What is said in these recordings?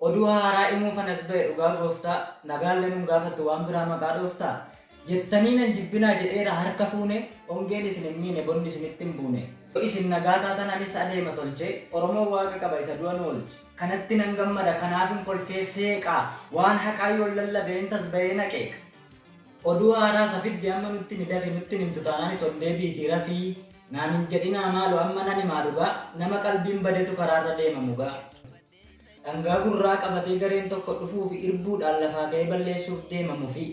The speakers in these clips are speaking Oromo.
Oduu haaraa himuu fanas ba'e dhugaa gooftaa nagaallee nun gaafattu waan biraa maqaa dhooftaa jettanii nan jibbinaa jedheera harka fuune hongeen isin hin miine bonni isinitti hin buune. Isin nagaa taatan anis adeema tolchee Oromoo waaqa qaba isa du'a nu oolche. Kanatti nan gammada kanaaf hin kolfee seeqaa waan haqaa yoo lallabeen tas ba'ee naqeeqa. Oduu haaraa safiddi amma nutti ni dafi nutti himtu taanaan sondee biitii rafii naan hin jedhinaa maalu amma nani maalugaa nama qalbiin badetu karaarra deema mugaa. Dhangaa gurraa qabatee gareen tokko dhufuu fi irbuudhaan lafaa ga'ee balleessuuf deemamu fi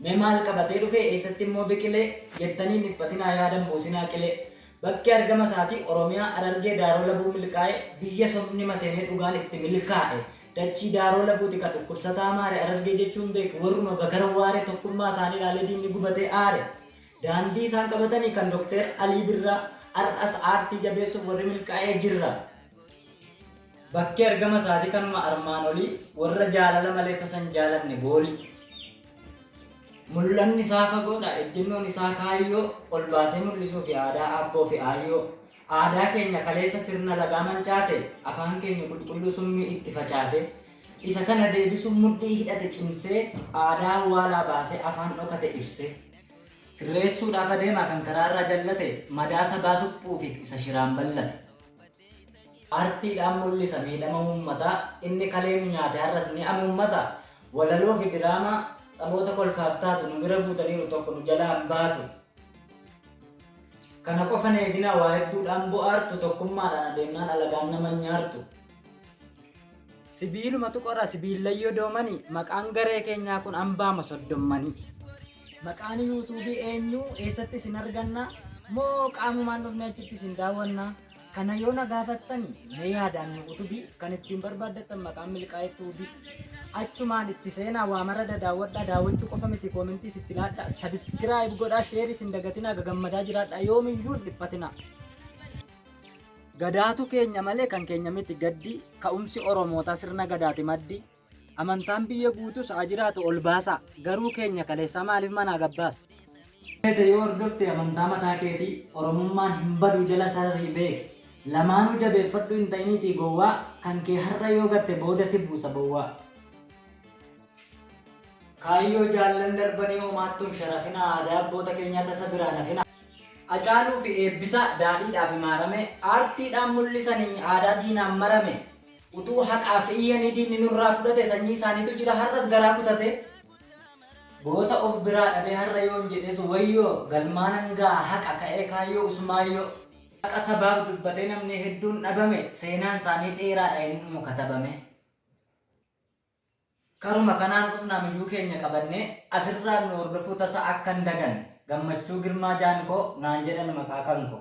mee maal qabatee dhufe eessatti immoo biqilee jettanii dhiphatinaa yaadan buusinaa qilee bakki argama isaatii Oromiyaa Harargee Daaroo Labuu milkaa'e biyya sobni maseenee dhugaan itti milkaa'e dachii Daaroo Labuuti kan dhukkubsataa maare Harargee jechuun beeku warruma bagara waare tokkummaa isaanii ilaalee diinni gubatee aare daandii isaan qabatanii kan Dookter Alii Birraa har'as aartii jabeessuuf warri milkaa'ee jirra. Bakki argama isaatii kanuma armaan olii warra jaalala malee tasan jaalanne gooli. Mul'anni isaa fagoodha ejjennoon isaa kaayyoo ol baasee mul'isuu fi aadaa abboo fi aayyoo. Aadaa keenya kaleessa sirna lagaa mancaase afaan keenya qulqulluu summii itti facaase isa kana deebisuun mudhii hidhate cimsee aadaa awwaalaa baasee afaan dhokate ibse. Sirreessuudhaaf adeemaa kan karaarraa jallate madaa sabaa suphuu fi isa shiraan ballate. Aartiidhaan mul'isa miidhama uummataa inni kaleen nyaate har'as ni amuummata walaloo fi diraamaa dhaboota kolfaaf taatu nu bira guutaniiru tokko nu jalaan baatu. Kana qofan eegina waa hedduudhaan bo'aartu tokkummaadhaan adeemnaan alagaan nama nyaartu. Sibiilumatu qora sibiillayyoo doomanii maqaan garee keenyaa kun hambaama soddommanii. Maqaan yuutuubii eenyuu eessatti isin arganna moo qaamumaan dhufne achitti isin daawwanna. Kana yoo na gaafattan mee yaadaan nu utubii kan ittiin barbaaddattan maqaan milkaa'ee tuubii. Achumaan itti seenaa waa mara daawwadhaa daawwachuu qofa miti koomentii sitti laadhaa sabiskiraayib godhaa sheerii sin dagatinaa gagammadaa jiraadhaa yoomiyyuu hin dhiphatinaa. Gadaatu keenya malee kan keenya miti gaddi ka'umsi Oromootaa sirna gadaati maddi. Amantaan biyya guutus haa jiraatu ol baasa garuu keenya kaleessaa maaliif manaa gabbaasa. Yoo hordofte amantaa mataa keetii Oromummaan hin badu jala sarrii beeki. Lamaanuu jabeeffadhu hin ta'iniitii gowwaa kan kee har'a yoo gatte booda si buusa bowwaa. Kaayyoo jaallan darbanii homaattuun sharafina aadaa abboota keenyaa tasa biraa nafina. Acaaluu fi eebbisa daadhiidhaaf imaarame aartiidhaan mul'isanii aadaa diinaan marame utuu haqaa fi iyyanii diinni nurraa fudhate sanyii isaaniitu jira har'as garaa kutate. Goota of biraa dhabee har'a yoon jedhes wayyoo galmaan hangaa haqa ka'ee kaayyoo usmaayyoo. Haqa sabaaf dubbatee namni hedduun dhabame seenaan isaanii dheeraadha inni katabame. Karuma kanaan dhufnaa miyyuu keenya qabannee asirraan nu hordofuu tasa akka hin daganne gammachuu girmaa jaankoo naan jedhan maqaa kankoo.